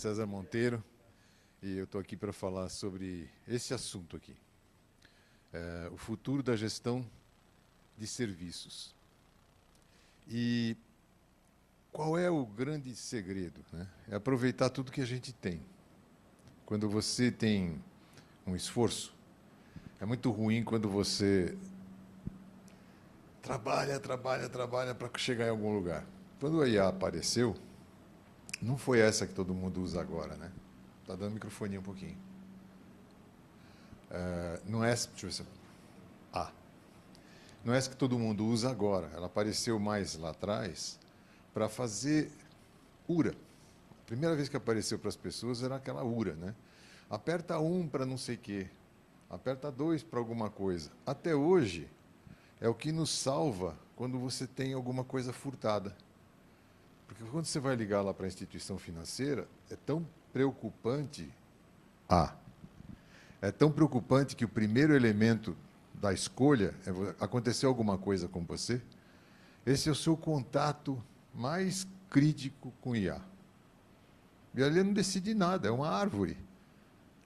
César Monteiro e eu estou aqui para falar sobre esse assunto aqui, o futuro da gestão de serviços. E qual é o grande segredo, né? É aproveitar tudo que a gente tem. Quando você tem um esforço, é muito ruim quando você trabalha para chegar em algum lugar. Quando a IA apareceu, não foi essa que todo mundo usa agora, né? Está dando microfone um pouquinho. Não é essa, deixa eu ver se... não é essa que todo mundo usa agora. Ela apareceu mais lá atrás para fazer URA. A primeira vez que apareceu para as pessoas era aquela URA, né? Aperta 1 para não sei o quê, aperta 2 para alguma coisa. Até hoje, é o que nos salva quando você tem alguma coisa furtada. Porque quando você vai ligar lá para a instituição financeira, é tão preocupante... é tão preocupante que o primeiro elemento da escolha é acontecer alguma coisa com você. Esse é o seu contato mais crítico com o IA. E ali não decide nada, é uma árvore.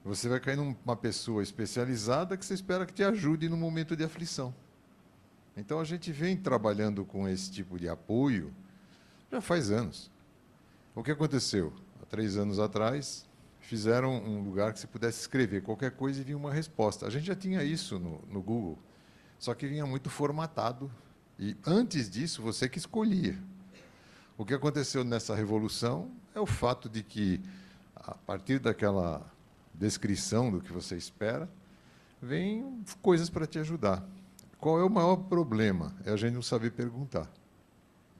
Você vai cair numa pessoa especializada que você espera que te ajude no momento de aflição. Então, a gente vem trabalhando com esse tipo de apoio já faz anos. O que aconteceu? Há 3 anos atrás, fizeram um lugar que você pudesse escrever qualquer coisa e vinha uma resposta. A gente já tinha isso no Google, só que vinha muito formatado. E, antes disso, você que escolhia. O que aconteceu nessa revolução é o fato de que, a partir daquela descrição do que você espera, vem coisas para te ajudar. Qual é o maior problema? É a gente não saber perguntar.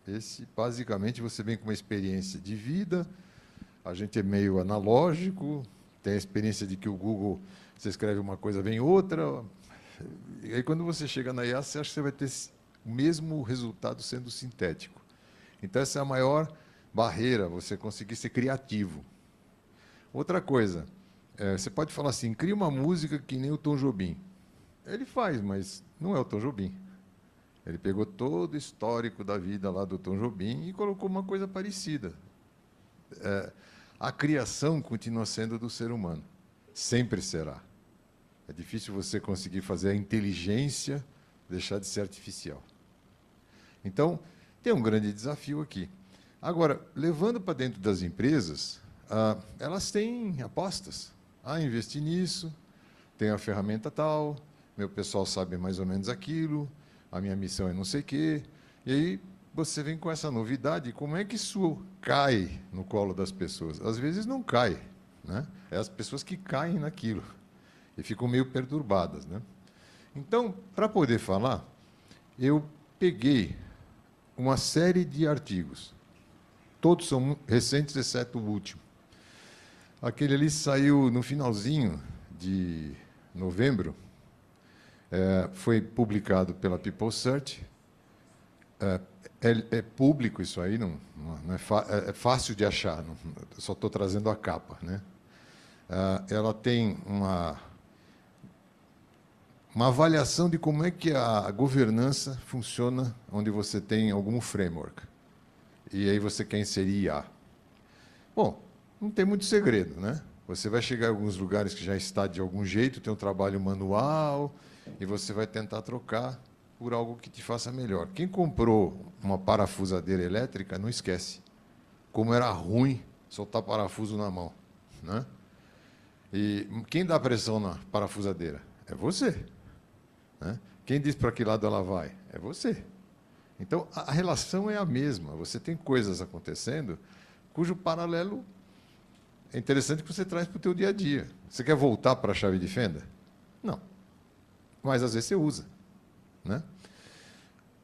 Esse, basicamente, você vem com uma experiência de vida, a gente é meio analógico, tem a experiência de que o Google, você escreve uma coisa, vem outra, e aí quando você chega na IA, você acha que você vai ter o mesmo resultado sendo sintético. Então, essa é a maior barreira, você conseguir ser criativo. Outra coisa, você pode falar assim, cria uma música que nem o Tom Jobim. Ele faz, mas não é o Tom Jobim. Ele pegou todo o histórico da vida lá do Tom Jobim e colocou uma coisa parecida. A criação continua sendo do ser humano. Sempre será. É difícil você conseguir fazer a inteligência deixar de ser artificial. Então, tem um grande desafio aqui. Agora, levando para dentro das empresas, elas têm apostas. Investir nisso, tem a ferramenta tal, meu pessoal sabe mais ou menos aquilo, a minha missão é não sei o quê. E aí você vem com essa novidade, como é que isso cai no colo das pessoas? Às vezes não cai, né? É as pessoas que caem naquilo e ficam meio perturbadas, né? Então, para poder falar, eu peguei uma série de artigos. Todos são recentes, exceto o último. Aquele ali saiu no finalzinho de novembro, foi publicado pela People Search. É público isso aí, não é fácil de achar, não, só estou trazendo a capa, né? Ela tem uma avaliação de como é que a governança funciona onde você tem algum framework. E aí você quer inserir IA. Bom, não tem muito segredo, né? Você vai chegar em alguns lugares que já está de algum jeito, tem um trabalho manual, e você vai tentar trocar por algo que te faça melhor. Quem comprou uma parafusadeira elétrica, não esquece como era ruim soltar parafuso na mão, né? E quem dá pressão na parafusadeira? É você, né? Quem diz para que lado ela vai? É você. Então, a relação é a mesma. Você tem coisas acontecendo cujo paralelo é interessante que você traz para o teu dia a dia. Você quer voltar para a chave de fenda? Não. Mas, às vezes, você usa, né?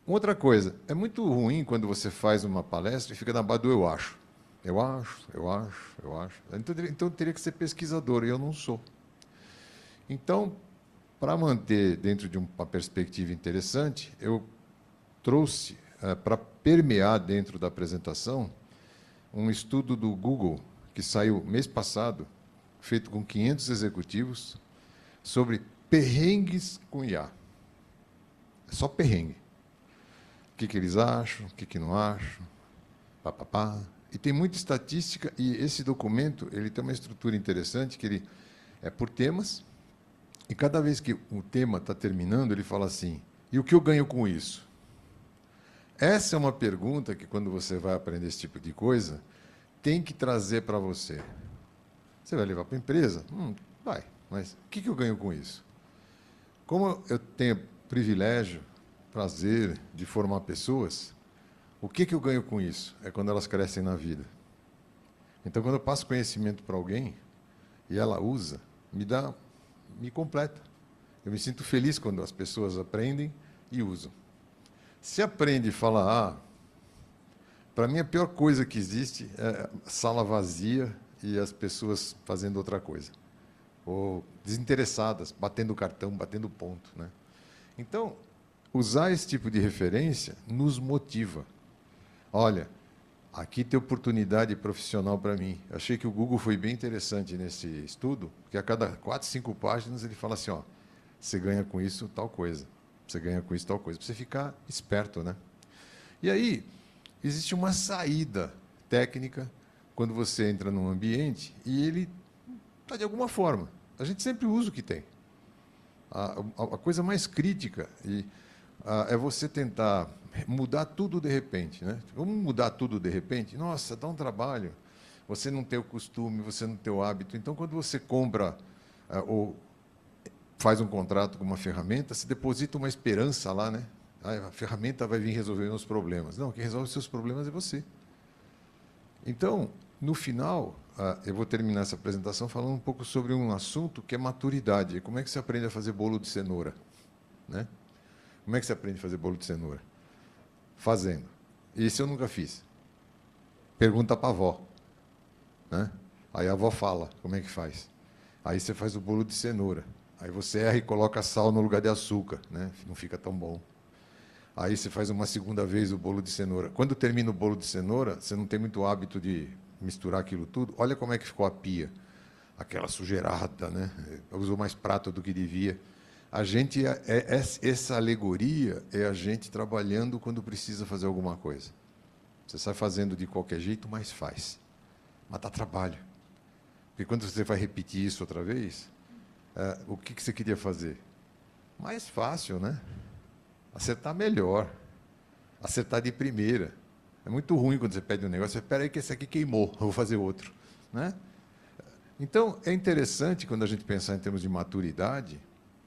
Outra coisa, é muito ruim quando você faz uma palestra e fica na base do eu acho. Eu acho. Então, teria que ser pesquisador, e eu não sou. Então, para manter dentro de uma perspectiva interessante, eu trouxe, para permear dentro da apresentação, um estudo do Google, que saiu mês passado, feito com 500 executivos, sobre perrengues com IA. É só perrengue. O que eles acham, o que não acham, papapá. E tem muita estatística, e esse documento ele tem uma estrutura interessante, que ele é por temas, e cada vez que o tema está terminando, ele fala assim, e o que eu ganho com isso? Essa é uma pergunta que, quando você vai aprender esse tipo de coisa, tem que trazer para você. Você vai levar para a empresa? Vai, mas o que eu ganho com isso? Como eu tenho privilégio, prazer de formar pessoas, o que eu ganho com isso? É quando elas crescem na vida. Então, quando eu passo conhecimento para alguém e ela usa, me completa. Eu me sinto feliz quando as pessoas aprendem e usam. Se aprende e fala, para mim a pior coisa que existe é sala vazia e as pessoas fazendo outra coisa. Ou desinteressadas, batendo cartão, batendo ponto, né? Então, usar esse tipo de referência nos motiva. Olha, aqui tem oportunidade profissional para mim. Eu achei que o Google foi bem interessante nesse estudo, porque a cada 4, 5 páginas ele fala assim, você ganha com isso tal coisa, você ganha com isso tal coisa, para você ficar esperto, né? E aí, existe uma saída técnica quando você entra num ambiente e ele está de alguma forma. A gente sempre usa o que tem. A coisa mais crítica é você tentar mudar tudo de repente, né? Vamos mudar tudo de repente? Nossa, dá um trabalho. Você não tem o costume, você não tem o hábito. Então, quando você compra ou faz um contrato com uma ferramenta, se deposita uma esperança lá, né? A ferramenta vai vir resolver os problemas. Não, quem resolve os seus problemas é você. Então, no final, eu vou terminar essa apresentação falando um pouco sobre um assunto que é maturidade. Como é que você aprende a fazer bolo de cenoura, né? Como é que você aprende a fazer bolo de cenoura? Fazendo. Isso eu nunca fiz. Pergunta para a avó, né? Aí a avó fala como é que faz. Aí você faz o bolo de cenoura. Aí você erra e coloca sal no lugar de açúcar, né? Não fica tão bom. Aí você faz uma segunda vez o bolo de cenoura. Quando termina o bolo de cenoura, você não tem muito hábito de misturar aquilo tudo. Olha como é que ficou a pia. Aquela sujeirada, né? Usou mais prato do que devia. A gente essa alegoria é a gente trabalhando quando precisa fazer alguma coisa. Você sai fazendo de qualquer jeito, mas faz. Mas dá trabalho. Porque quando você vai repetir isso outra vez, o que você queria fazer? Mais fácil, né? Acertar melhor. Acertar de primeira. É muito ruim quando você pede um negócio. Espera aí que esse aqui queimou, eu vou fazer outro, né? Então, é interessante, quando a gente pensar em termos de maturidade,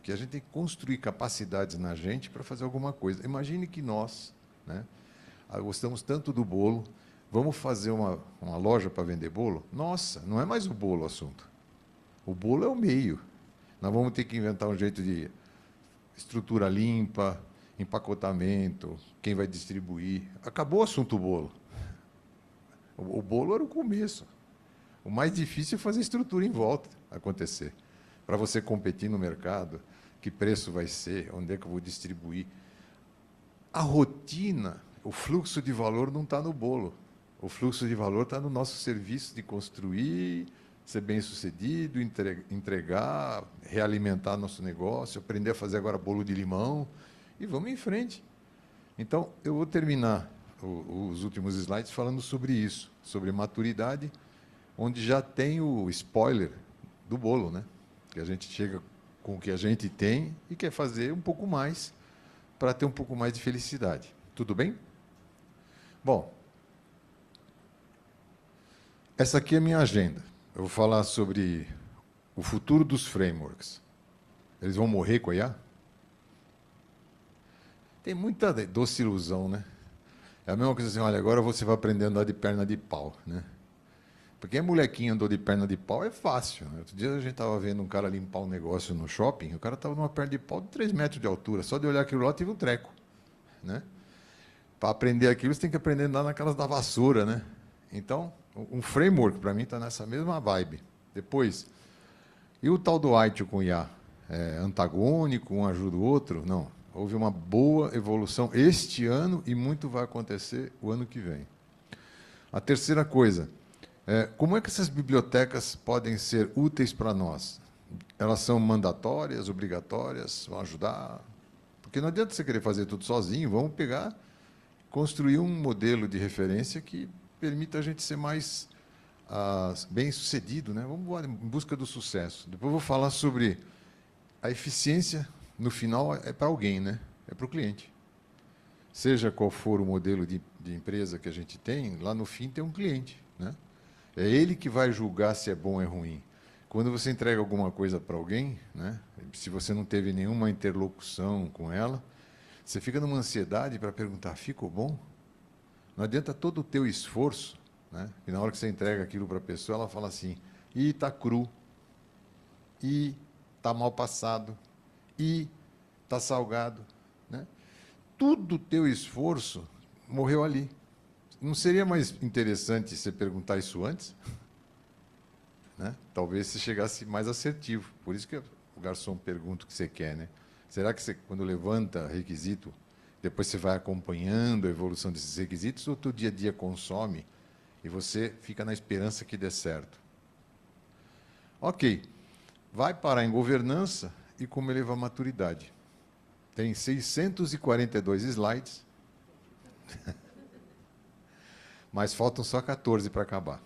que a gente tem que construir capacidades na gente para fazer alguma coisa. Imagine que nós, né, gostamos tanto do bolo, vamos fazer uma loja para vender bolo? Nossa, não é mais o bolo o assunto. O bolo é o meio. Nós vamos ter que inventar um jeito de estrutura limpa, empacotamento, quem vai distribuir. Acabou o assunto bolo. O bolo era o começo. O mais difícil é fazer a estrutura em volta acontecer. Para você competir no mercado, que preço vai ser, onde é que eu vou distribuir. A rotina, o fluxo de valor não está no bolo. O fluxo de valor está no nosso serviço de construir, ser bem-sucedido, entregar, realimentar nosso negócio, aprender a fazer agora bolo de limão, e vamos em frente. Então, eu vou terminar os últimos slides falando sobre isso, sobre maturidade, onde já tem o spoiler do bolo, né? Que a gente chega com o que a gente tem e quer fazer um pouco mais para ter um pouco mais de felicidade. Tudo bem? Bom, essa aqui é a minha agenda. Eu vou falar sobre o futuro dos frameworks. Eles vão morrer com a IA? Tem muita doce ilusão, né? É a mesma coisa assim, olha, agora você vai aprender a andar de perna de pau, né? Porque a molequinha andou de perna de pau é fácil. Né? Outro dia a gente estava vendo um cara limpar um negócio no shopping, o cara estava numa perna de pau de 3 metros de altura. Só de olhar aquilo lá, tive um treco. Né? Para aprender aquilo, você tem que aprender a andar naquelas da vassoura. Né? Então, um framework, para mim, está nessa mesma vibe. Depois, e o tal do ITIL com IA? É antagônico, um ajuda o outro? Não. Houve uma boa evolução este ano e muito vai acontecer o ano que vem. A terceira coisa... como é que essas bibliotecas podem ser úteis para nós? Elas são mandatórias, obrigatórias, vão ajudar? Porque não adianta você querer fazer tudo sozinho, vamos pegar, construir um modelo de referência que permita a gente ser mais bem-sucedido, né? Vamos embora, em busca do sucesso. Depois eu vou falar sobre a eficiência, no final, é para alguém, né? É para o cliente. Seja qual for o modelo de empresa que a gente tem, lá no fim tem um cliente, né? É ele que vai julgar se é bom ou é ruim. Quando você entrega alguma coisa para alguém, né? Se você não teve nenhuma interlocução com ela, você fica numa ansiedade para perguntar, ficou bom? Não adianta todo o teu esforço, né? E na hora que você entrega aquilo para a pessoa, ela fala assim, ih, está cru, ih, está mal passado, ih, está salgado, né? Tudo o teu esforço morreu ali. Não seria mais interessante você perguntar isso antes? Né? Talvez você chegasse mais assertivo. Por isso que o garçom pergunta o que você quer, né? Será que você, quando levanta requisito, depois você vai acompanhando a evolução desses requisitos, ou o teu dia a dia consome e você fica na esperança que dê certo? Ok. Vai parar em governança e como elevar a maturidade. Tem 642 slides, mas faltam só 14 para acabar.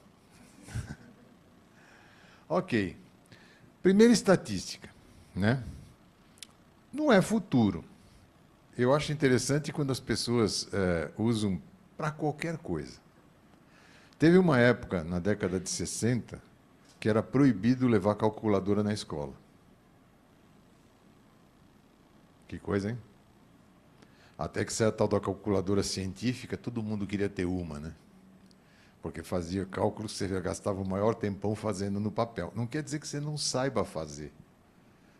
Ok. Primeira estatística, né? Não é futuro. Eu acho interessante quando as pessoas usam para qualquer coisa. Teve uma época, na década de 60, que era proibido levar calculadora na escola. Que coisa, hein? Até que saiu a tal da calculadora científica, todo mundo queria ter uma, né? Porque fazia cálculos, você gastava o maior tempão fazendo no papel. Não quer dizer que você não saiba fazer.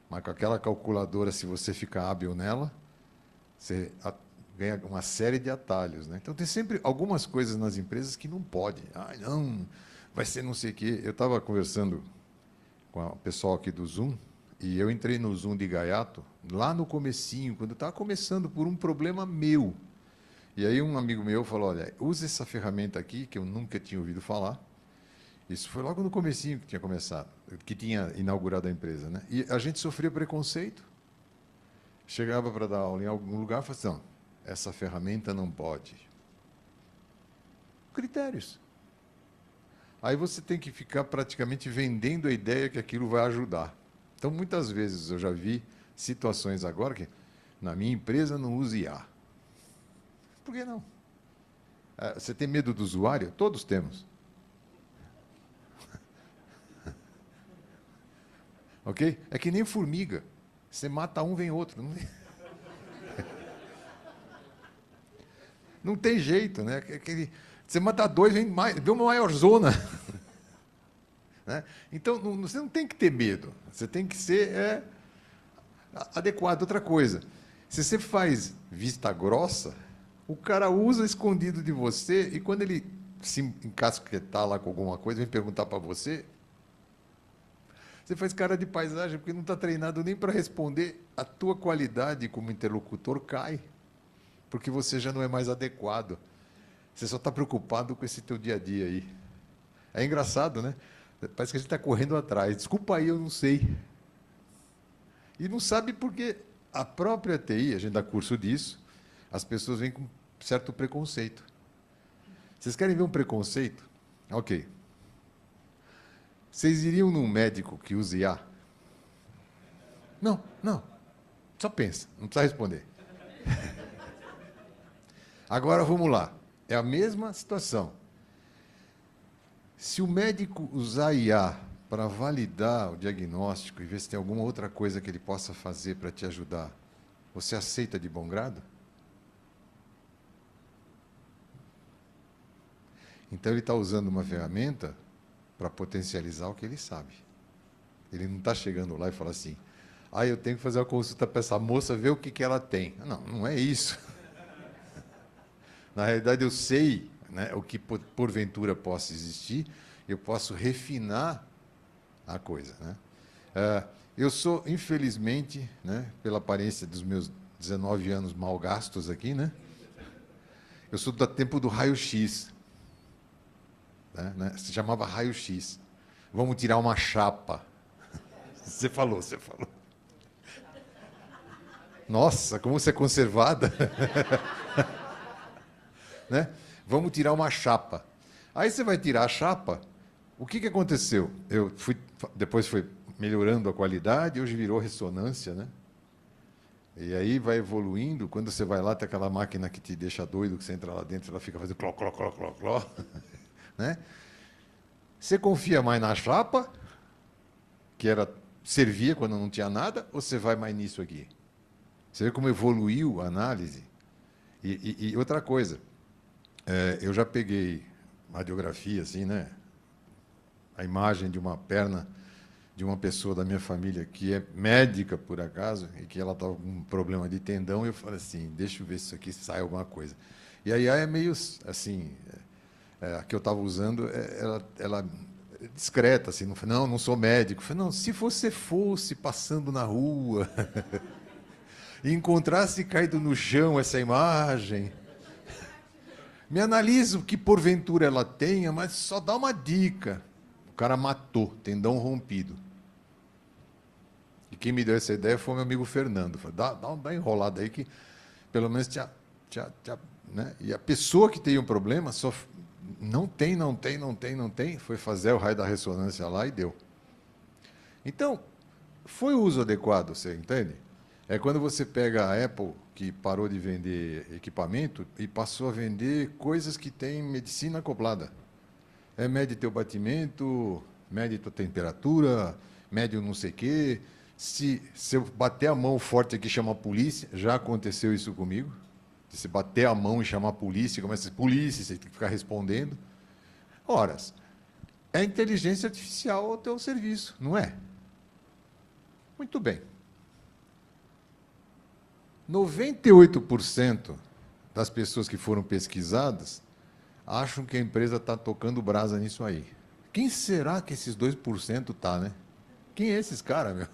Mas com aquela calculadora, se você ficar hábil nela, você ganha uma série de atalhos, né? Então, tem sempre algumas coisas nas empresas que não pode. Ah, não, vai ser não sei o quê. Eu estava conversando com o pessoal aqui do Zoom, e eu entrei no Zoom de gaiato, lá no comecinho, quando eu estava começando por um problema meu. E aí um amigo meu falou, olha, usa essa ferramenta aqui, que eu nunca tinha ouvido falar. Isso foi logo no comecinho que tinha começado, que tinha inaugurado a empresa, né? E a gente sofria preconceito. Chegava para dar aula em algum lugar e falava assim, não, essa ferramenta não pode. Critérios. Aí você tem que ficar praticamente vendendo a ideia que aquilo vai ajudar. Então, muitas vezes eu já vi situações agora que na minha empresa não usa IA. Por que não? Você tem medo do usuário? Todos temos. Ok? É que nem formiga. Você mata um, vem outro. Não tem jeito, né? Você mata dois, vem uma maior zona. Né? Então, você não tem que ter medo. Você tem que ser adequado. Outra coisa, se você faz vista grossa, o cara usa escondido de você e quando ele se encasquetar lá com alguma coisa, vem perguntar para você, você faz cara de paisagem porque não está treinado nem para responder. A tua qualidade como interlocutor cai, porque você já não é mais adequado. Você só está preocupado com esse teu dia a dia aí. É engraçado, né? Parece que a gente está correndo atrás. Desculpa aí, eu não sei. E não sabe porque a própria TI, a gente dá curso disso, as pessoas vêm com certo preconceito. Vocês querem ver um preconceito? Ok. Vocês iriam num médico que use IA? Não, não. Só pensa, não precisa responder. Agora vamos lá. É a mesma situação. Se o médico usar IA para validar o diagnóstico e ver se tem alguma outra coisa que ele possa fazer para te ajudar, você aceita de bom grado? Então ele está usando uma ferramenta para potencializar o que ele sabe. Ele não está chegando lá e fala assim, eu tenho que fazer uma consulta para essa moça ver o que ela tem. Não, não é isso. Na realidade, eu sei, né, o que porventura possa existir, eu posso refinar a coisa. Né? Eu sou, infelizmente, né, pela aparência dos meus 19 anos mal gastos aqui, né, eu sou do tempo do raio-x. Né? Se chamava raio-x. Vamos tirar uma chapa. Você falou. Nossa, como você é conservada. Né? Vamos tirar uma chapa. Aí você vai tirar a chapa. O que aconteceu? Depois foi melhorando a qualidade, hoje virou ressonância, né? E aí vai evoluindo. Quando você vai lá, tem aquela máquina que te deixa doido, que você entra lá dentro, ela fica fazendo cló, cló, cló, cló, cló, né? Você confia mais na chapa, que servia quando não tinha nada, ou você vai mais nisso aqui? Você vê como evoluiu a análise? E outra coisa, eu já peguei radiografia, assim, né? A imagem de uma perna de uma pessoa da minha família que é médica, por acaso, e que ela estava com um problema de tendão, e eu falei assim, deixa eu ver se isso aqui sai alguma coisa. E a IA é meio assim, a que eu estava usando, ela é discreta, assim, não sou médico. Eu falei, não, se você fosse passando na rua e encontrasse caído no chão essa imagem, me analisa o que porventura ela tenha, mas só dá uma dica. O cara matou, tendão rompido. E quem me deu essa ideia foi meu amigo Fernando. Falei, dá uma enrolada aí que pelo menos né? E a pessoa que tem um problema só não tem, foi fazer o raio da ressonância lá e deu. Então, foi o uso adequado, você entende? É quando você pega a Apple, que parou de vender equipamento e passou a vender coisas que têm medicina acoplada. Mede teu batimento, mede tua temperatura, mede o não sei o quê. Se eu bater a mão forte aqui e chamar a polícia, já aconteceu isso comigo. Se você bater a mão e chamar a polícia, começa a dizer, polícia, você tem que ficar respondendo. Horas, é inteligência artificial ao teu serviço, não é? Muito bem. 98% das pessoas que foram pesquisadas acham que a empresa está tocando brasa nisso aí. Quem será que esses 2% tá, né? Quem é esses caras, meu?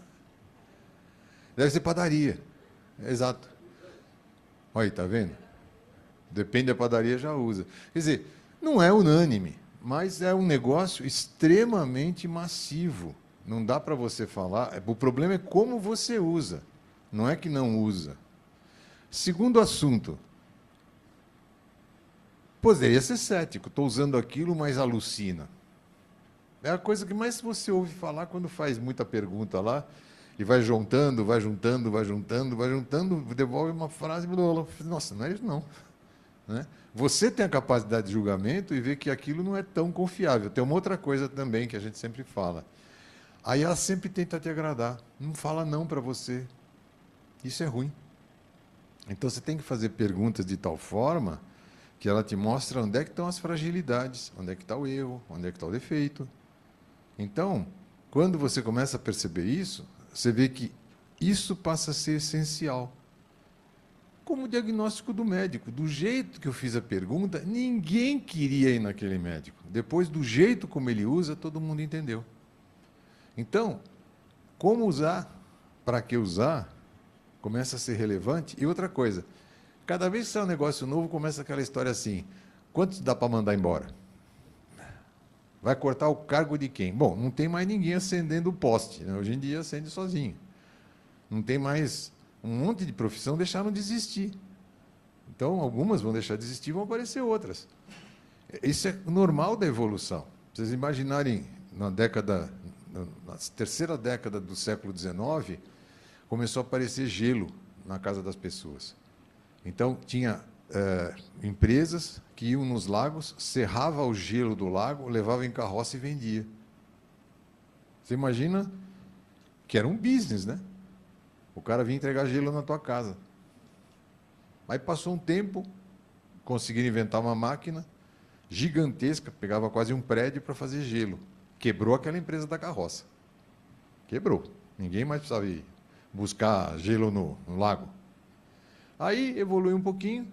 Deve ser padaria. Exato. Olha aí, tá vendo? Depende da padaria, já usa. Quer dizer, não é unânime, mas é um negócio extremamente massivo. Não dá para você falar. O problema é como você usa. Não é que não usa. Segundo assunto. Poderia ser cético. Estou usando aquilo, mas alucina. É a coisa que mais você ouve falar quando faz muita pergunta lá. E vai juntando, devolve uma frase e nossa, não é isso não. Né? Você tem a capacidade de julgamento e vê que aquilo não é tão confiável. Tem uma outra coisa também que a gente sempre fala. Aí ela sempre tenta te agradar. Não fala não para você. Isso é ruim. Então você tem que fazer perguntas de tal forma que ela te mostra onde é que estão as fragilidades, onde é que está o erro, onde é que está o defeito. Então, quando você começa a perceber isso, você vê que isso passa a ser essencial. Como o diagnóstico do médico. Do jeito que eu fiz a pergunta, ninguém queria ir naquele médico. Depois, do jeito como ele usa, todo mundo entendeu. Então, como usar, para que usar, começa a ser relevante. E outra coisa, cada vez que sai um negócio novo, começa aquela história assim, quantos dá para mandar embora? Vai cortar o cargo de quem? Bom, não tem mais ninguém acendendo o poste. Né? Hoje em dia acende sozinho. Não tem mais um monte de profissão deixaram de existir. Então, algumas vão deixar de existir e vão aparecer outras. Isso é normal da evolução. Vocês imaginarem, na terceira década do século XIX, começou a aparecer gelo na casa das pessoas. Então, tinha empresas que iam nos lagos, serrava o gelo do lago, levava em carroça e vendia. Você imagina que era um business, né? O cara vinha entregar gelo na tua casa. Aí passou um tempo, conseguiram inventar uma máquina gigantesca, pegava quase um prédio para fazer gelo. Quebrou aquela empresa da carroça. Quebrou. Ninguém mais precisava ir buscar gelo no lago. Aí evoluiu um pouquinho,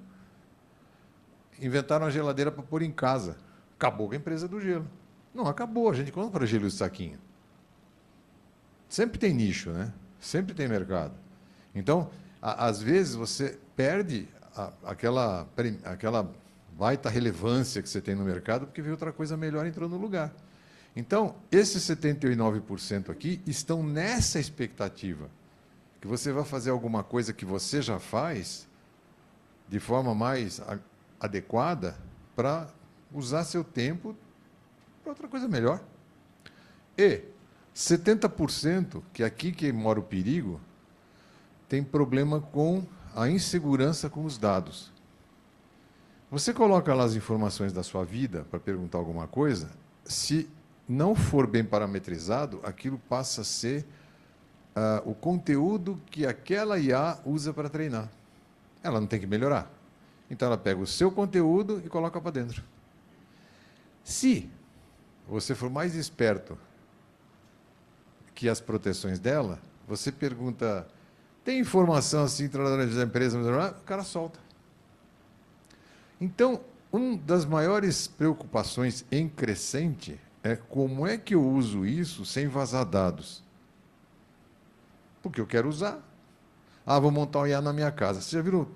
inventaram a geladeira para pôr em casa. Acabou com a empresa do gelo. Não, acabou, a gente compra gelo de saquinho. Sempre tem nicho, né? Sempre tem mercado. Então, às vezes, você perde aquela baita relevância que você tem no mercado porque veio outra coisa melhor entrou no lugar. Então, esses 79% aqui estão nessa expectativa que você vai fazer alguma coisa que você já faz de forma mais adequada para usar seu tempo para outra coisa melhor. E 70%, que é aqui que mora o perigo, tem problema com a insegurança com os dados. Você coloca lá as informações da sua vida para perguntar alguma coisa, se não for bem parametrizado, aquilo passa a ser o conteúdo que aquela IA usa para treinar. Ela não tem que melhorar. Então, ela pega o seu conteúdo e coloca para dentro. Se você for mais esperto que as proteções dela, você pergunta, tem informação assim, da empresa, o cara solta. Então, uma das maiores preocupações em crescente é como é que eu uso isso sem vazar dados. Porque eu quero usar. Vou montar um IA na minha casa. Você já viram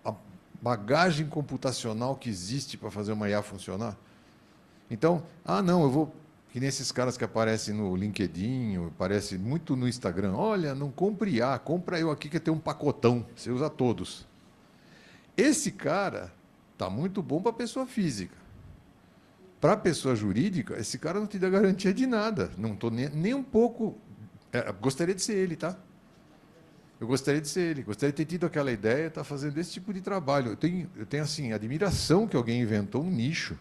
a bagagem computacional que existe para fazer uma IA funcionar? Então, não, eu vou... Que nem esses caras que aparecem no LinkedIn, aparecem muito no Instagram. Olha, não compre IA, compra eu aqui que tem um pacotão. Você usa todos. Esse cara está muito bom para a pessoa física. Para a pessoa jurídica, esse cara não te dá garantia de nada. Não estou nem um pouco... gostaria de ser ele, tá? Eu gostaria de ser ele. Gostaria de ter tido aquela ideia, estar fazendo esse tipo de trabalho. Eu tenho assim, admiração que alguém inventou um nicho.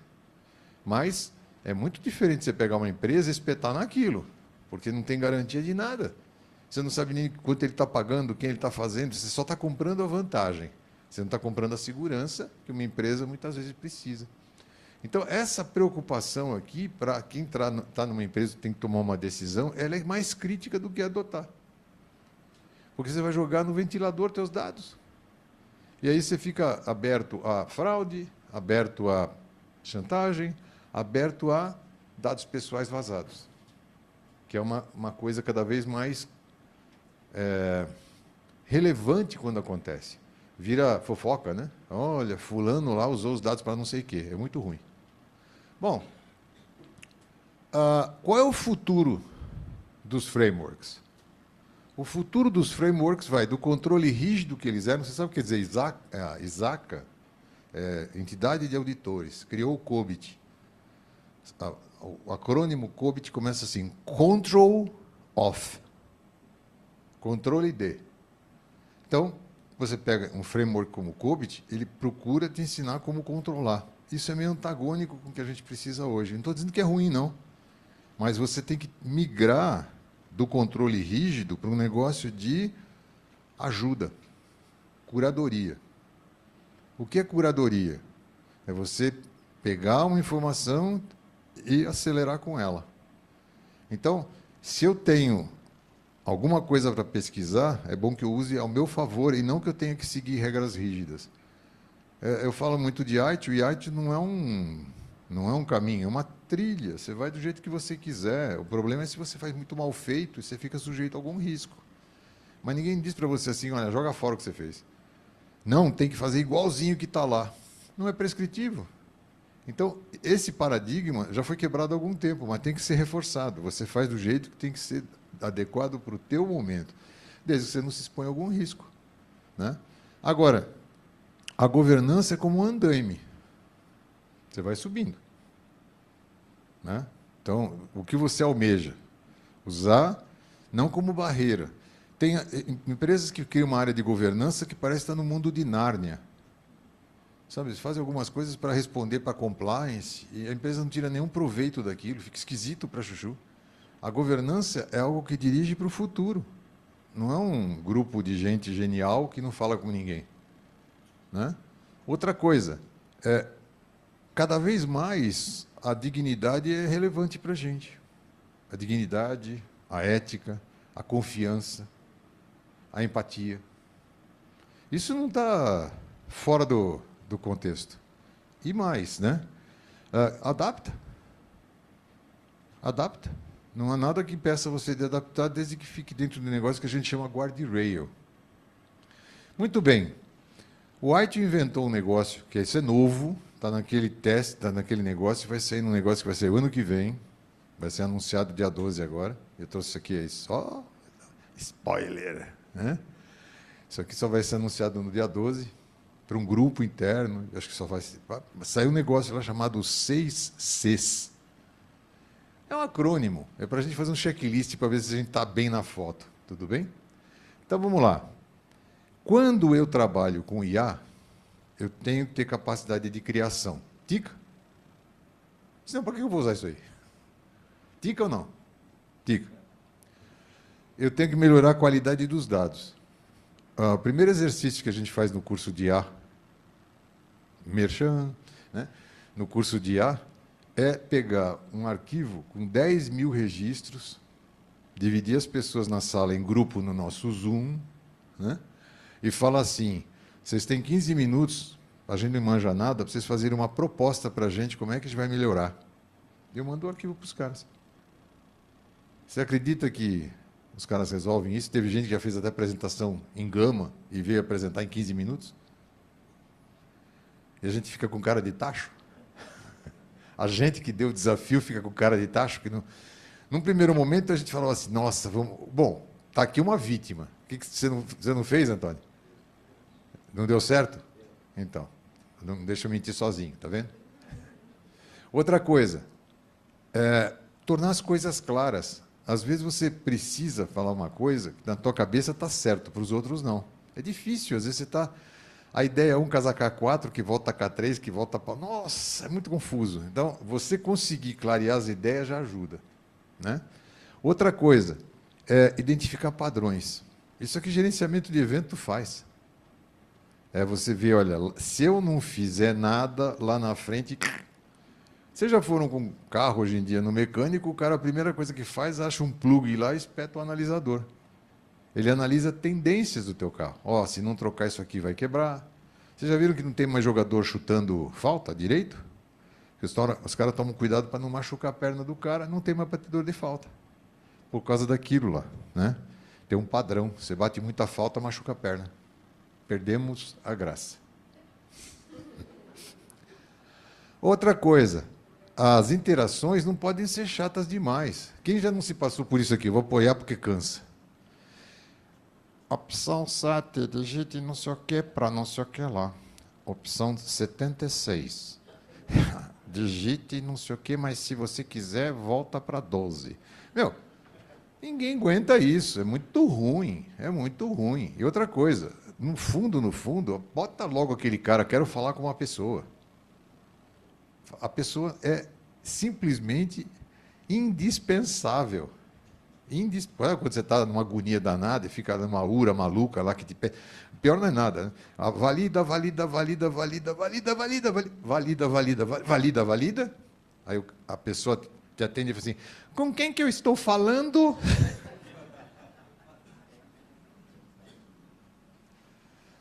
Mas é muito diferente você pegar uma empresa e espetar naquilo, porque não tem garantia de nada. Você não sabe nem quanto ele está pagando, quem ele está fazendo, você só está comprando a vantagem. Você não está comprando a segurança que uma empresa muitas vezes precisa. Então, essa preocupação aqui, para quem está numa empresa e tem que tomar uma decisão, ela é mais crítica do que adotar. Porque você vai jogar no ventilador teus dados. E aí você fica aberto a fraude, aberto a chantagem, aberto a dados pessoais vazados, que é uma coisa cada vez mais relevante quando acontece. Vira fofoca, né? Olha, fulano lá usou os dados para não sei o quê. É muito ruim. Bom, qual é o futuro dos frameworks? O futuro dos frameworks vai do controle rígido que eles eram. Você sabe o que quer dizer ISACA? Entidade de Auditores. Criou o COBIT. O acrônimo COBIT começa assim, Control Of. Controle de. Então, você pega um framework como o COBIT, ele procura te ensinar como controlar. Isso é meio antagônico com o que a gente precisa hoje. Não estou dizendo que é ruim, não. Mas você tem que migrar do controle rígido para um negócio de ajuda, curadoria. O que é curadoria? É você pegar uma informação e acelerar com ela. Então, se eu tenho alguma coisa para pesquisar, é bom que eu use ao meu favor e não que eu tenha que seguir regras rígidas. Eu falo muito de ITIL, e ITIL não é um caminho, é uma trilha. Você vai do jeito que você quiser. O problema é se você faz muito mal feito e você fica sujeito a algum risco. Mas ninguém diz para você assim, olha, joga fora o que você fez. Não, tem que fazer igualzinho que está lá. Não é prescritivo. Então, esse paradigma já foi quebrado há algum tempo, mas tem que ser reforçado. Você faz do jeito que tem que ser adequado para o teu momento, desde que você não se exponha a algum risco, né? Agora, a governança é como um andaime. Você vai subindo, né? Então, o que você almeja? Usar não como barreira. Tem empresas que criam uma área de governança que parece estar no mundo de Nárnia. Sabe, eles fazem algumas coisas para responder para compliance e a empresa não tira nenhum proveito daquilo, fica esquisito para chuchu. A governança é algo que dirige para o futuro. Não é um grupo de gente genial que não fala com ninguém, né? Outra coisa, cada vez mais a dignidade é relevante para a gente. A dignidade, a ética, a confiança, a empatia. Isso não está fora do contexto. E mais, né? Adapta. Adapta. Não há nada que impeça você de adaptar desde que fique dentro do negócio que a gente chama guardrail. Muito bem. O White inventou um negócio que esse é novo, está naquele teste, está naquele negócio, vai sair num negócio que vai ser o ano que vem, vai ser anunciado dia 12 agora. Eu trouxe isso aqui aí só spoiler, né? Isso aqui só vai ser anunciado no dia 12. para um grupo interno, acho que só vai... Saiu um negócio lá chamado 6Cs. É um acrônimo, é para a gente fazer um checklist para ver se a gente está bem na foto, tudo bem? Então, vamos lá. Quando eu trabalho com IA, eu tenho que ter capacidade de criação. Tica? Senão, para que eu vou usar isso aí? Tica ou não? Tica. Eu tenho que melhorar a qualidade dos dados. O primeiro exercício que a gente faz no curso de IA, Merchan, né? No curso de IA, é pegar um arquivo com 10 mil registros, dividir as pessoas na sala em grupo no nosso Zoom, né? E falar assim, vocês têm 15 minutos, a gente não manja nada, para vocês fazerem uma proposta para a gente, como é que a gente vai melhorar. Eu mando o arquivo para os caras. Você acredita que os caras resolvem isso? Teve gente que já fez até apresentação em Gama e veio apresentar em 15 minutos. E a gente fica com cara de tacho. A gente que deu o desafio fica com cara de tacho. Que não... Num primeiro momento a gente falava assim, nossa, vamos... Bom, está aqui uma vítima. O que você não fez, Antônio? Não deu certo? Então, não deixa eu mentir sozinho, tá vendo? Outra coisa, tornar as coisas claras. Às vezes você precisa falar uma coisa que na tua cabeça está certo, para os outros não. É difícil, às vezes você está... A ideia é um casar K4, que volta K3, que volta para... Nossa, é muito confuso. Então, você conseguir clarear as ideias já ajuda, né? Outra coisa, é identificar padrões. Isso aqui gerenciamento de evento faz. É você ver, olha, se eu não fizer nada lá na frente... Vocês já foram com carro hoje em dia no mecânico, o cara, a primeira coisa que faz, acha um plug lá e espeta o analisador. Ele analisa tendências do teu carro. Ó, se não trocar isso aqui, vai quebrar. Vocês já viram que não tem mais jogador chutando falta direito? Os caras tomam cuidado para não machucar a perna do cara, não tem mais batedor de falta. Por causa daquilo lá, né? Tem um padrão. Você bate muita falta, machuca a perna. Perdemos a graça. Outra coisa, as interações não podem ser chatas demais. Quem já não se passou por isso aqui? Eu vou apoiar porque cansa. Opção 7, digite não sei o que para não sei o que lá. Opção 76. Digite não sei o que, mas se você quiser, volta para 12. Meu, ninguém aguenta isso, é muito ruim, é muito ruim. E outra coisa, no fundo, bota logo aquele cara, quero falar com uma pessoa. A pessoa é simplesmente indispensável. Quando você está numa agonia danada e fica numa ura maluca lá que te pede. Pior não é nada, né? Valida. Aí a pessoa te atende e fala assim, com quem que eu estou falando?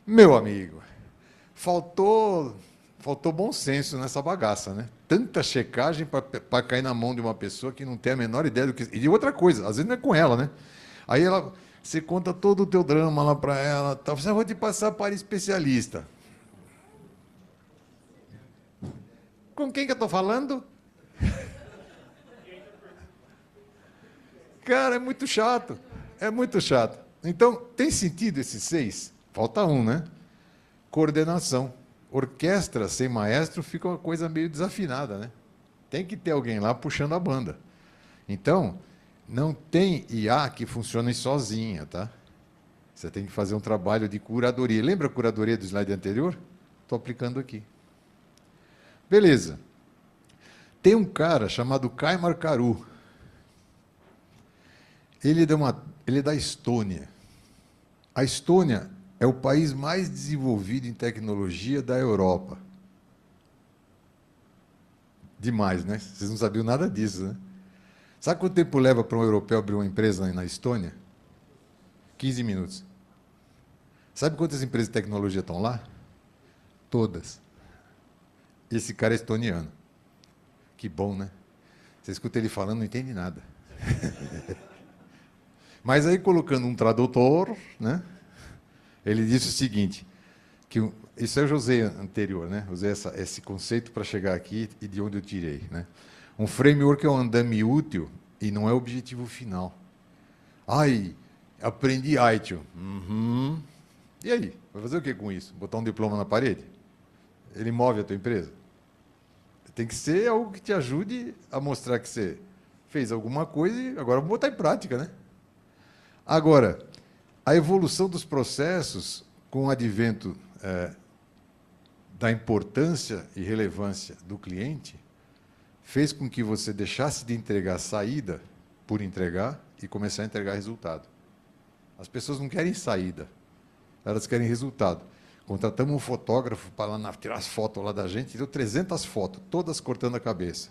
Meu amigo, faltou bom senso nessa bagaça, né? Tanta checagem para cair na mão de uma pessoa que não tem a menor ideia do que... E outra coisa, às vezes não é com ela, né? Aí você conta todo o teu drama lá para ela, tá? Você vai te passar para especialista. Com quem que eu estou falando? Cara, é muito chato. É muito chato. Então, tem sentido esses 6? Falta um, né? Coordenação. Orquestra sem maestro fica uma coisa meio desafinada, né? Tem que ter alguém lá puxando a banda. Então, não tem IA que funcione sozinha, tá? Você tem que fazer um trabalho de curadoria. Lembra a curadoria do slide anterior? Estou aplicando aqui. Beleza. Tem um cara chamado Kaimar Karu. Ele é da Estônia. A Estônia é o país mais desenvolvido em tecnologia da Europa. Demais, né? Vocês não sabiam nada disso, né? Sabe quanto tempo leva para um europeu abrir uma empresa na Estônia? 15 minutos. Sabe quantas empresas de tecnologia estão lá? Todas. Esse cara é estoniano. Que bom, né? Você escuta ele falando, não entende nada. Mas aí, colocando um tradutor, né? Ele disse o seguinte, que isso eu já usei anterior, né? Usei esse conceito para chegar aqui e de onde eu tirei, né? Um framework é um andame útil e não é o objetivo final. Ai, aprendi ITIL. E aí? Vai fazer o que com isso? Botar um diploma na parede? Ele move a tua empresa? Tem que ser algo que te ajude a mostrar que você fez alguma coisa e agora vamos botar em prática, né? Agora, a evolução dos processos com o advento da importância e relevância do cliente fez com que você deixasse de entregar saída por entregar e começar a entregar resultado. As pessoas não querem saída, elas querem resultado. Contratamos um fotógrafo para lá tirar as fotos lá da gente, deu 300 fotos, todas cortando a cabeça.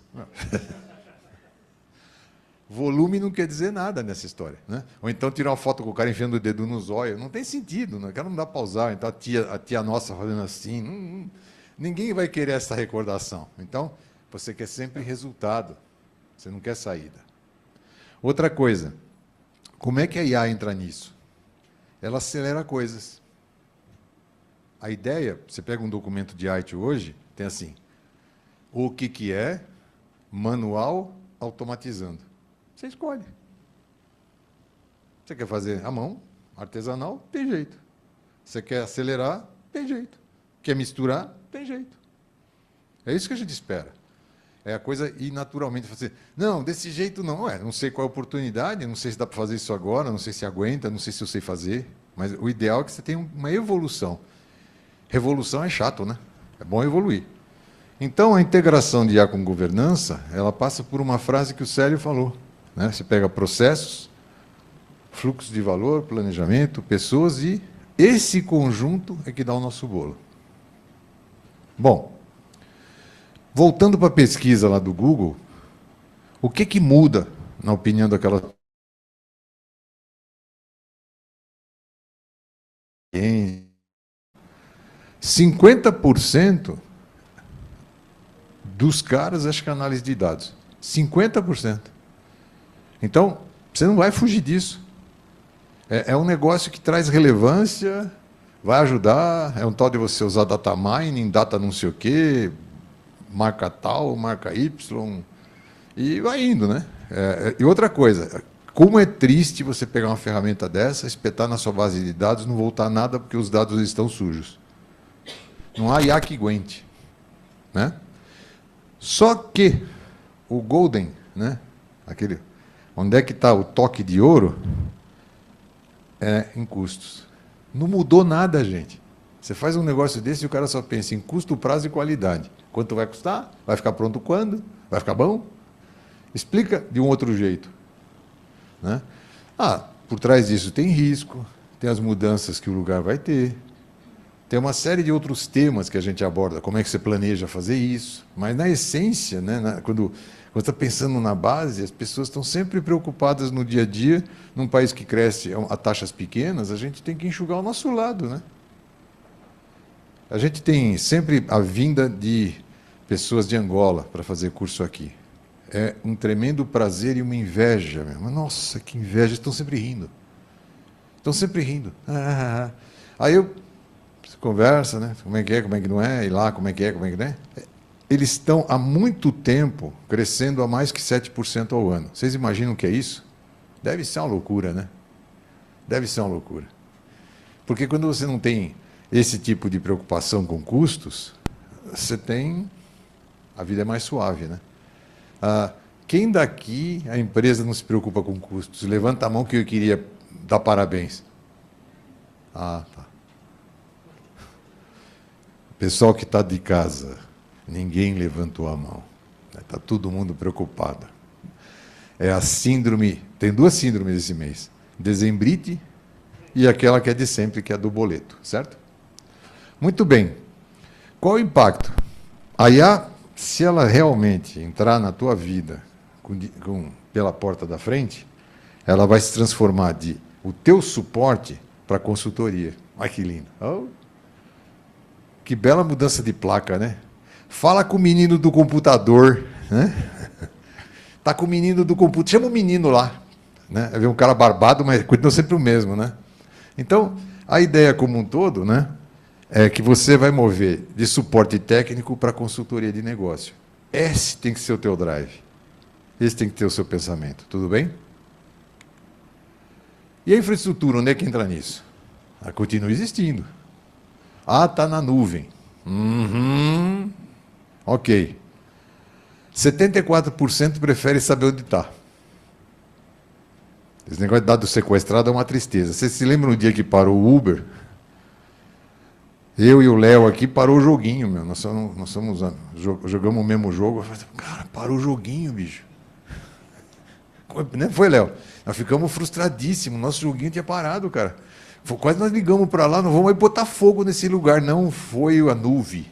Volume não quer dizer nada nessa história, né? Ou então tirar uma foto com o cara enfiando o dedo no zóio, não tem sentido, né? O cara não dá para usar, então a tia nossa fazendo assim, ninguém vai querer essa recordação. Então, você quer sempre resultado, você não quer saída. Outra coisa, como é que a IA entra nisso? Ela acelera coisas. A ideia, você pega um documento de arte hoje, tem assim, o que é manual automatizando. Você escolhe. Você quer fazer à mão, artesanal, tem jeito. Você quer acelerar, tem jeito. Quer misturar, tem jeito. É isso que a gente espera. É a coisa ir naturalmente fazer. Não, desse jeito não. Não sei qual é a oportunidade, não sei se dá para fazer isso agora, não sei se aguenta, não sei se eu sei fazer. Mas o ideal é que você tenha uma evolução. Revolução é chato, né? É bom evoluir. Então, a integração de IA com governança, ela passa por uma frase que o Célio falou, né? Você pega processos, fluxo de valor, planejamento, pessoas e esse conjunto é que dá o nosso bolo. Bom, voltando para a pesquisa lá do Google, o que muda, na opinião daquela 50% dos caras acham que é análise de dados. 50%. Então, você não vai fugir disso. É um negócio que traz relevância, vai ajudar, é um tal de você usar data mining, data não sei o quê, marca tal, marca Y, e vai indo, né? E outra coisa, como é triste você pegar uma ferramenta dessa, espetar na sua base de dados, não voltar nada porque os dados estão sujos. Não há IA que aguente, né? Só que o Golden, né? Aquele, onde é que está o toque de ouro? É em custos. Não mudou nada, gente. Você faz um negócio desse e o cara só pensa em custo, prazo e qualidade. Quanto vai custar? Vai ficar pronto quando? Vai ficar bom? Explica de um outro jeito, né? Por trás disso tem risco, tem as mudanças que o lugar vai ter, tem uma série de outros temas que a gente aborda, como é que você planeja fazer isso, mas na essência, né, quando está pensando na base, as pessoas estão sempre preocupadas no dia a dia, num país que cresce a taxas pequenas, a gente tem que enxugar o nosso lado, né? A gente tem sempre a vinda de pessoas de Angola para fazer curso aqui. É um tremendo prazer e uma inveja mesmo. Nossa, que inveja, estão sempre rindo. Estão sempre rindo. Aí você conversa, né? Como é que não é? E lá, como é que não é? Eles estão há muito tempo crescendo a mais que 7% ao ano. Vocês imaginam o que é isso? Deve ser uma loucura, né? Deve ser uma loucura. Porque quando você não tem esse tipo de preocupação com custos, você tem... A vida é mais suave, né? Quem daqui, a empresa não se preocupa com custos? Levanta a mão que eu queria dar parabéns. Tá. Pessoal que está de casa, ninguém levantou a mão. Está todo mundo preocupado. É a síndrome, tem duas síndromes esse mês. Dezembrite e aquela que é de sempre, que é a do boleto, certo? Muito bem. Qual o impacto? A IA, se ela realmente entrar na tua vida pela porta da frente, ela vai se transformar de o teu suporte para consultoria. Olha que lindo. Que bela mudança de placa, né? Fala com o menino do computador, né? Tá com o menino do computador. Chama o menino lá, né? Vê um cara barbado, mas continua sempre o mesmo, né? Então, a ideia como um todo, né, é que você vai mover de suporte técnico para consultoria de negócio. Esse tem que ser o teu drive. Esse tem que ter o seu pensamento. Tudo bem? E a infraestrutura, onde é que entra nisso? Ela continua existindo. Ah, está na nuvem. Uhum. Ok. 74% prefere saber onde está. Esse negócio de dado sequestrado é uma tristeza. Você se lembra no dia que parou o Uber? Eu e o Léo aqui parou o joguinho, meu. Nós jogamos o mesmo jogo. Eu falei, cara, parou o joguinho, bicho. Não foi, Léo? Nós ficamos frustradíssimos. Nosso joguinho tinha parado, cara. Quase nós ligamos para lá, não vamos aí botar fogo nesse lugar. Não foi a nuvem.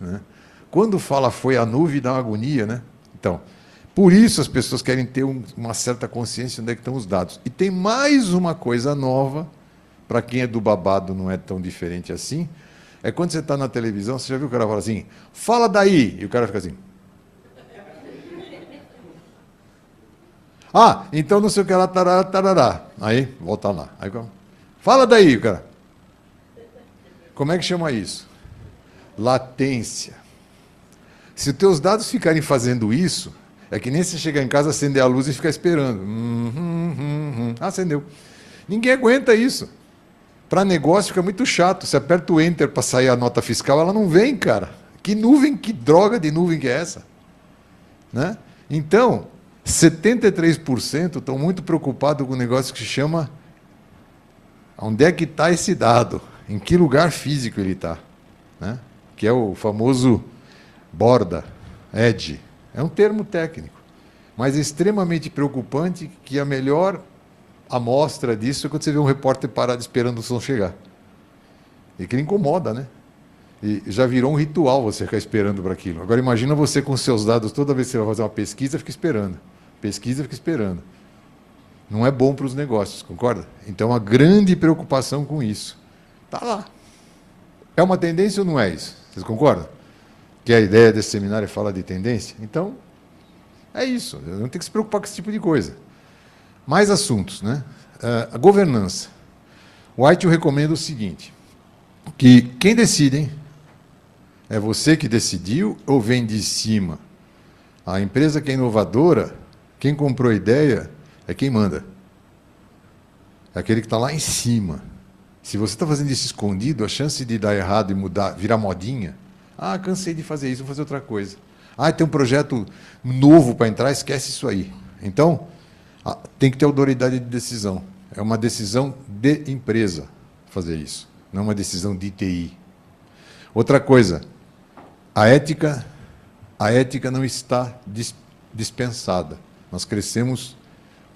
Né? Quando fala foi a nuvem, dá uma agonia, né? Então, por isso as pessoas querem ter uma certa consciência de onde é que estão os dados. E tem mais uma coisa nova, para quem é do babado não é tão diferente assim, é quando você está na televisão, você já viu o cara falar assim, fala daí, e o cara fica assim. Ah, então não sei o que lá, tarará, tarará. Aí, volta lá. Aí, fala daí, cara. Como é que chama isso? Latência. Se os teus dados ficarem fazendo isso, é que nem você chegar em casa, acender a luz e ficar esperando. Acendeu. Ninguém aguenta isso. Para negócio fica muito chato. Você aperta o Enter para sair a nota fiscal, ela não vem, cara. Que nuvem, que droga de nuvem que é essa? Né? Então, 73% estão muito preocupados com um negócio que se chama onde é que está esse dado? Em que lugar físico ele está? Né? Que é o famoso borda, edge. É um termo técnico, mas é extremamente preocupante que a melhor amostra disso é quando você vê um repórter parado esperando o som chegar. E que ele incomoda, né? E já virou um ritual você ficar esperando para aquilo. Agora imagina você com seus dados, toda vez que você vai fazer uma pesquisa, fica esperando. Pesquisa, fica esperando. Não é bom para os negócios, concorda? Então, uma grande preocupação com isso. Está lá. É uma tendência ou não é isso? Vocês concordam? Que a ideia desse seminário fala de tendência? Então, é isso. Não tem que se preocupar com esse tipo de coisa. Mais assuntos, né? A governança. O White recomenda o seguinte, que quem decide, hein? É você que decidiu ou vem de cima? A empresa que é inovadora, quem comprou a ideia, é quem manda. É aquele que está lá em cima. Se você está fazendo isso escondido, a chance de dar errado e mudar, virar modinha. Ah, cansei de fazer isso, vou fazer outra coisa. Ah, tem um projeto novo para entrar, esquece isso aí. Então, tem que ter autoridade de decisão. É uma decisão de empresa fazer isso, não é uma decisão de TI. Outra coisa, a ética não está dispensada. Nós crescemos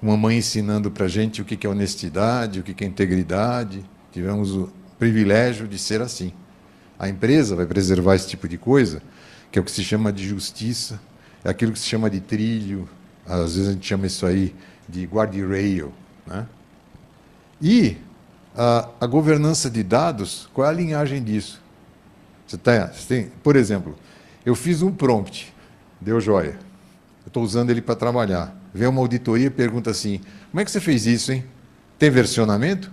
com uma mãe ensinando para a gente o que é honestidade, o que é integridade. Tivemos o privilégio de ser assim. A empresa vai preservar esse tipo de coisa, que é o que se chama de justiça, é aquilo que se chama de trilho, às vezes a gente chama isso aí de guardrail. Né? E a governança de dados, qual é a linhagem disso? Você tem, por exemplo, eu fiz um prompt, deu joia. Eu estou usando ele para trabalhar. Vem uma auditoria e pergunta assim, como é que você fez isso, hein? Tem versionamento?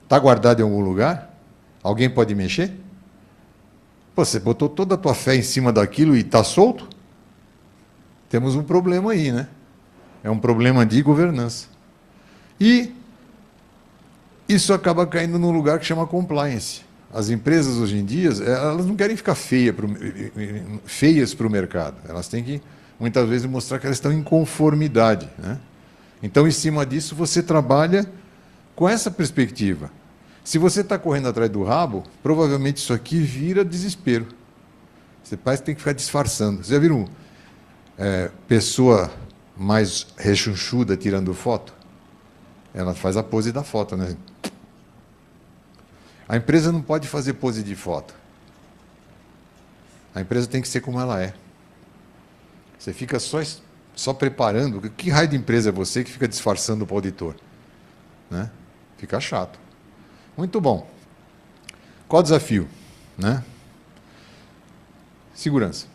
Está guardado em algum lugar? Alguém pode mexer? Pô, você botou toda a tua fé em cima daquilo e está solto? Temos um problema aí, né? É um problema de governança. E isso acaba caindo num lugar que chama compliance. As empresas, hoje em dia, elas não querem ficar feias para o mercado. Elas têm que, muitas vezes, mostrar que elas estão em conformidade. Né? Então, em cima disso, você trabalha com essa perspectiva. Se você está correndo atrás do rabo, provavelmente isso aqui vira desespero. Você parece que tem que ficar disfarçando. Vocês já viram pessoa mais rechonchuda tirando foto? Ela faz a pose da foto, né? A empresa não pode fazer pose de foto. A empresa tem que ser como ela é. Você fica só preparando. Que raio de empresa é você que fica disfarçando para o auditor? Né? Fica chato. Muito bom. Qual o desafio? Né? Segurança.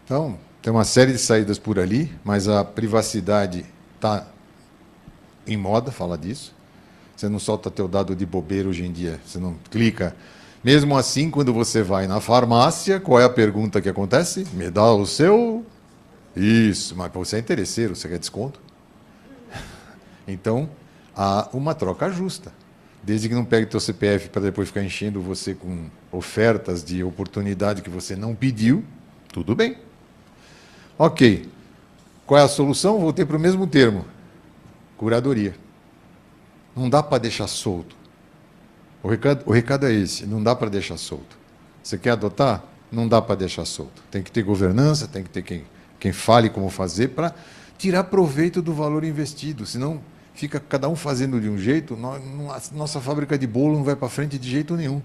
Então, tem uma série de saídas por ali, mas a privacidade está em moda, fala disso. Você não solta teu dado de bobeira hoje em dia, você não clica. Mesmo assim, quando você vai na farmácia, qual é a pergunta que acontece? Me dá o seu... Isso, mas você é interesseiro, você quer desconto? Então, há uma troca justa. Desde que não pegue teu CPF para depois ficar enchendo você com ofertas de oportunidade que você não pediu, tudo bem. Ok. Qual é a solução? Voltei para o mesmo termo. Curadoria. Não dá para deixar solto. O recado é esse, não dá para deixar solto. Você quer adotar? Não dá para deixar solto. Tem que ter governança, tem que ter quem fale como fazer para tirar proveito do valor investido. Senão fica cada um fazendo de um jeito, nossa fábrica de bolo não vai para frente de jeito nenhum.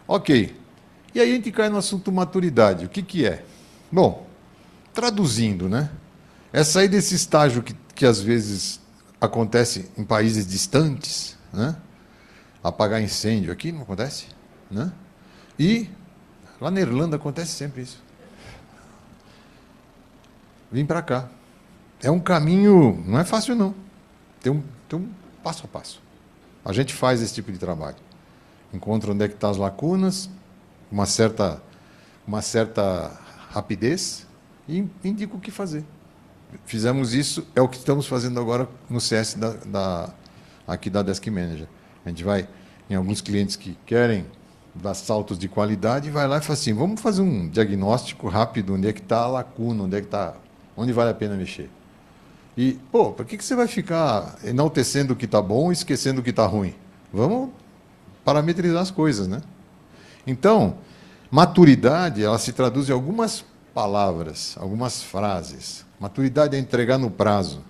Ok. E aí a gente cai no assunto maturidade. O que é? Bom, traduzindo, né? É sair desse estágio que às vezes acontece em países distantes, né? Apagar incêndio aqui não acontece, né? E lá na Irlanda acontece sempre isso. Vim para cá. É um caminho, não é fácil não. Tem um passo a passo. A gente faz esse tipo de trabalho. Encontra onde é que estão as lacunas, uma certa rapidez e indica o que fazer. Fizemos isso, é o que estamos fazendo agora no CS aqui da Desk Manager. A gente vai em alguns clientes que querem dar saltos de qualidade e vai lá e fala assim, vamos fazer um diagnóstico rápido, onde é que está a lacuna, onde vale a pena mexer. E, pô, por que você vai ficar enaltecendo o que está bom e esquecendo o que está ruim? Vamos parametrizar as coisas, né? Então, maturidade, ela se traduz em algumas palavras, algumas frases. Maturidade é entregar no prazo,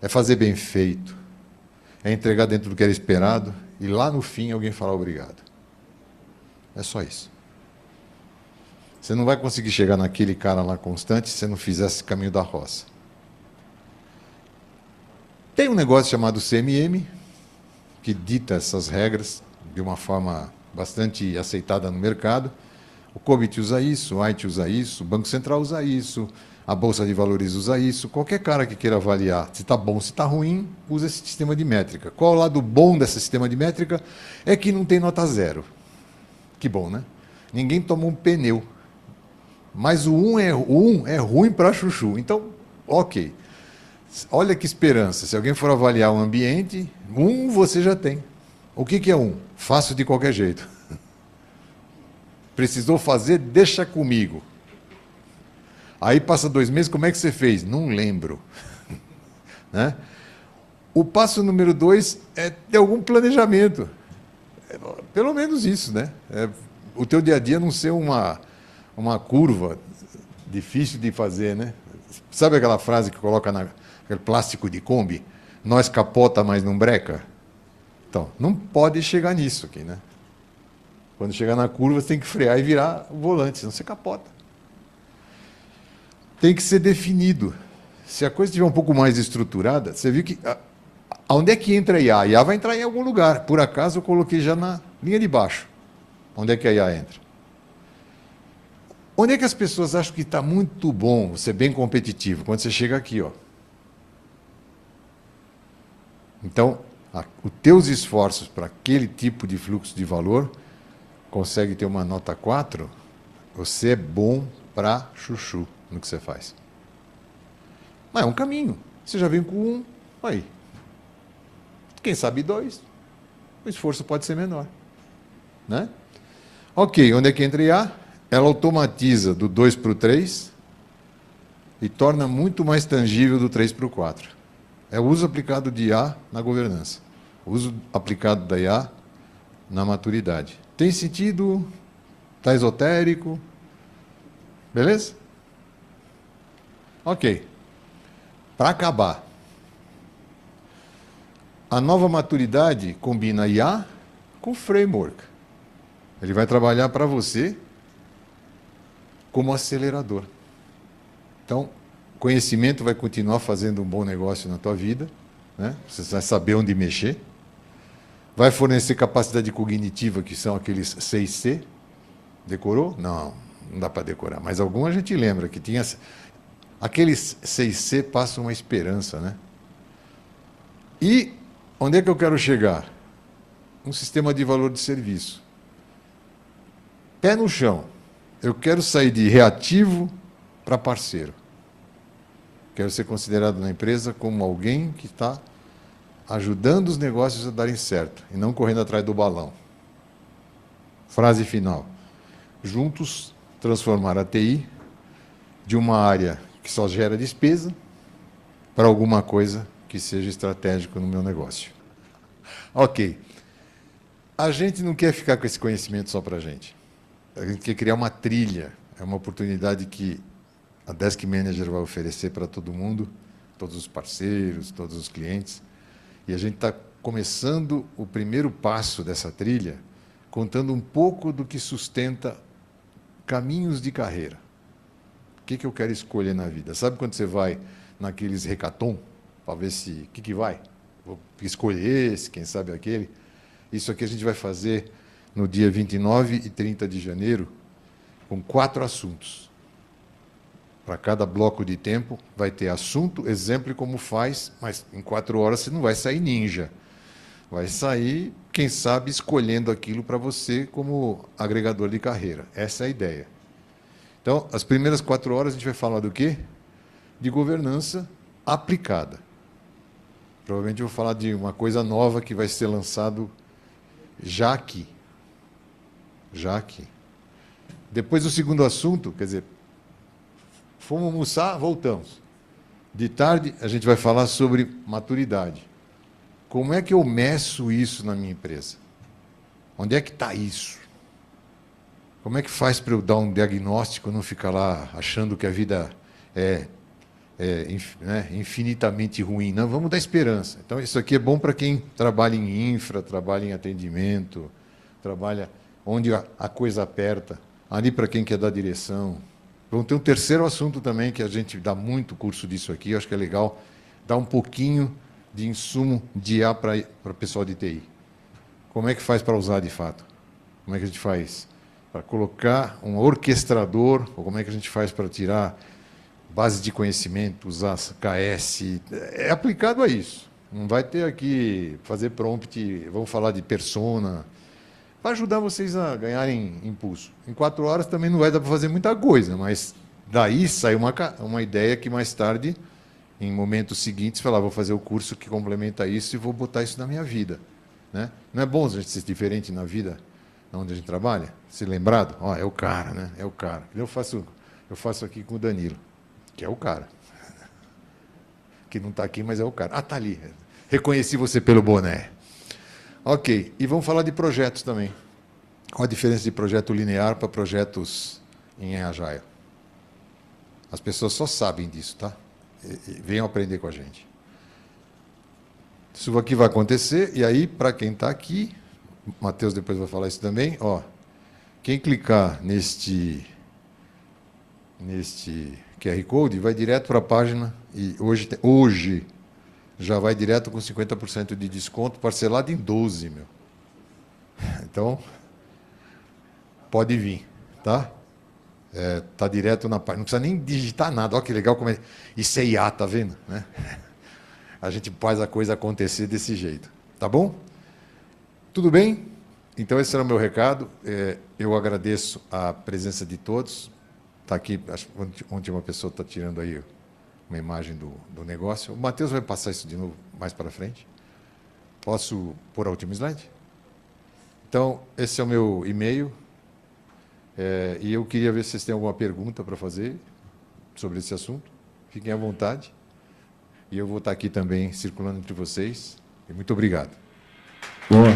é fazer bem feito, é entregar dentro do que era esperado e lá no fim alguém falar obrigado. É só isso. Você não vai conseguir chegar naquele cara lá constante se você não fizer esse caminho da roça. Tem um negócio chamado CMM, que dita essas regras de uma forma bastante aceitada no mercado. O COBIT usa isso, o AIT usa isso, o Banco Central usa isso, a Bolsa de Valores usa isso. Qualquer cara que queira avaliar se está bom, se está ruim, usa esse sistema de métrica. Qual é o lado bom desse sistema de métrica? É que não tem nota zero. Que bom, né? Ninguém toma um pneu. Mas o 1 é ruim para chuchu. Então, ok. Olha que esperança. Se alguém for avaliar o ambiente, 1 você já tem. O que é 1? Faço de qualquer jeito. Precisou fazer, deixa comigo. Aí passa 2 meses, como é que você fez? Não lembro. Né? O passo número 2 é ter algum planejamento. Pelo menos isso, né? O teu dia a dia não ser uma curva difícil de fazer, né? Sabe aquela frase que coloca naquele plástico de Kombi? Nós capota, mas não breca? Então, não pode chegar nisso aqui, né? Quando chegar na curva, você tem que frear e virar o volante, senão você capota. Tem que ser definido. Se a coisa estiver um pouco mais estruturada, você viu que... Onde é que entra a IA? A IA vai entrar em algum lugar. Por acaso, eu coloquei já na linha de baixo. Onde é que a IA entra? Onde é que as pessoas acham que está muito bom, ser bem competitivo? Quando você chega aqui, ó. Então, os teus esforços para aquele tipo de fluxo de valor consegue ter uma nota 4, você é bom para chuchu no que você faz. Mas é um caminho. Você já vem com 1, aí. Quem sabe 2, o esforço pode ser menor. Né? Ok, onde é que entra IA? Ela automatiza do 2 para o 3 e torna muito mais tangível do 3 para o 4. É o uso aplicado de IA na governança. O uso aplicado da IA na maturidade. Tem sentido? Está esotérico? Beleza? Ok. Para acabar, a nova maturidade combina IA com framework. Ele vai trabalhar para você como acelerador. Então, conhecimento vai continuar fazendo um bom negócio na tua vida, né? Você vai saber onde mexer. Vai fornecer capacidade cognitiva, que são aqueles 6C. Decorou? Não dá para decorar. Mas algum a gente lembra que tinha... Aqueles 6C passam uma esperança, né? E onde é que eu quero chegar? Um sistema de valor de serviço. Pé no chão. Eu quero sair de reativo para parceiro. Quero ser considerado na empresa como alguém que está ajudando os negócios a darem certo e não correndo atrás do balão. Frase final. Juntos, transformar a TI de uma área que só gera despesa para alguma coisa que seja estratégico no meu negócio. Ok. A gente não quer ficar com esse conhecimento só para a gente. A gente quer criar uma trilha. É uma oportunidade que a Desk Manager vai oferecer para todo mundo, todos os parceiros, todos os clientes. E a gente está começando o primeiro passo dessa trilha, contando um pouco do que sustenta caminhos de carreira. O que eu quero escolher na vida? Sabe quando você vai naqueles hackathon, para ver se o que vai? Vou escolher esse, quem sabe aquele. Isso aqui a gente vai fazer no dia 29 e 30 de janeiro, com 4 assuntos. Para cada bloco de tempo, vai ter assunto, exemplo e como faz, mas em 4 horas você não vai sair ninja. Vai sair, quem sabe, escolhendo aquilo para você como agregador de carreira. Essa é a ideia. Então, as primeiras 4 horas a gente vai falar do quê? De governança aplicada. Provavelmente eu vou falar de uma coisa nova que vai ser lançado já aqui. Já aqui. Depois, o segundo assunto, quer dizer, fomos almoçar, voltamos. De tarde, a gente vai falar sobre maturidade. Como é que eu meço isso na minha empresa? Onde é que está isso? Como é que faz para eu dar um diagnóstico e não ficar lá achando que a vida é infinitamente ruim? Não, vamos dar esperança. Então, isso aqui é bom para quem trabalha em infra, trabalha em atendimento, trabalha onde a coisa aperta. Ali para quem quer dar direção. Vamos ter um terceiro assunto também, que a gente dá muito curso disso aqui, eu acho que é legal, dar um pouquinho de insumo de IA para o pessoal de TI. Como é que faz para usar de fato? Como é que a gente faz para colocar um orquestrador, ou como é que a gente faz para tirar base de conhecimento, usar KS? É aplicado a isso. Não vai ter aqui, fazer prompt, vamos falar de persona, para ajudar vocês a ganharem impulso. Em 4 horas também não vai dar para fazer muita coisa, mas daí sai uma ideia que mais tarde, em momentos seguintes, falar, vou fazer o curso que complementa isso e vou botar isso na minha vida. Né? Não é bom a gente ser diferente na vida onde a gente trabalha? Ser lembrado? Ó, é o cara, né? É o cara. Eu faço aqui com o Danilo, que é o cara. Que não está aqui, mas é o cara. Ah, está ali. Reconheci você pelo boné. Ok, e vamos falar de projetos também. Qual a diferença de projeto linear para projetos em Agile? As pessoas só sabem disso, tá? Venham aprender com a gente. Isso aqui vai acontecer, e aí, para quem está aqui, o Matheus depois vai falar isso também, ó, quem clicar neste QR Code vai direto para a página, e hoje já vai direto com 50% de desconto, parcelado em 12, meu. Então, pode vir, tá? Tá direto na página, não precisa nem digitar nada. Olha que legal como é. Isso é IA, tá vendo? Né? A gente faz a coisa acontecer desse jeito. Tá bom? Tudo bem? Então, esse era o meu recado. Eu agradeço a presença de todos. Está aqui, ontem uma pessoa está tirando aí uma imagem do negócio. O Matheus vai passar isso de novo mais para frente. Posso pôr a última slide? Então, esse é o meu e-mail. E eu queria ver se vocês têm alguma pergunta para fazer sobre esse assunto. Fiquem à vontade. E eu vou estar aqui também circulando entre vocês. E muito obrigado. Boa.